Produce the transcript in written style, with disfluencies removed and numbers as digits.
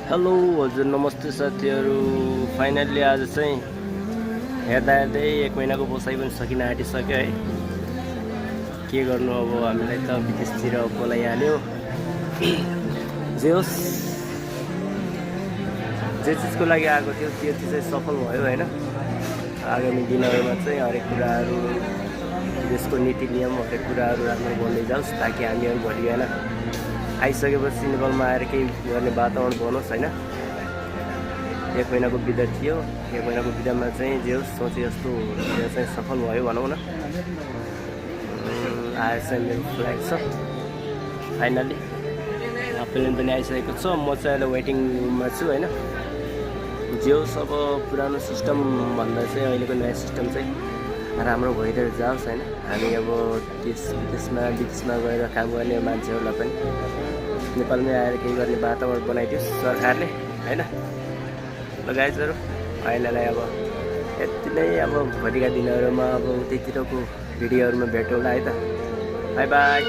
Hello हजुर नमस्ते साथीहरू। फाइनल्ली आज चाहिँ हेर्दा हेर्दै 1 महिनाको बसाइ पनि सकिन आँटिसक्यो है। के गर्नु अब हामीलाई त विदेशतिर बोलाइहाल्यो। जे होस् जे चिजको लागि आएको थियो त्यो चिज चाहिँ सफल भयो होइन। आगामी दिनहरूमा चाहिँ हरेक कुराहरू देशको नीति नियम हरेक कुराहरू राम्रो बन्दै जाओस् ताकि हामीहरू भोलि बिहान आइसकेपछि नेपालमा आएर केही गर्ने वातावरण बनोस् होइन। 1 महिनाको बिदा थियो। 1 महिनाको बिदामा चाहिँ जे होस् सोचे जस्तो यो चाहिँ सफल भयो भनौँ न। आएर चाहिँ मेरो फ्लाइट छ फाइनल्ली। प्लेन पनि आइसकेको छ। म चाहिँ अहिले वेटिङ रुममा छु होइन। जे होस् अब पुरानो सिस्टम भन्दा चाहिँ अहिलेको नयाँ सिस्टम चाहिँ राम्रो भइरहेर जाओस् होइन। हामी अब विदेशमा गएर काम गर्ने मान्छेहरूलाई पनि नेपालमै आएर केही गर्ने वातावरण बनाइदियोस् सरकारले होइन। गाइजहरू अहिलेलाई अब यति नै। अब भोलिका दिनहरूमा अब उतैतिरको भिडियोहरूमा भेटौँला है त। By by.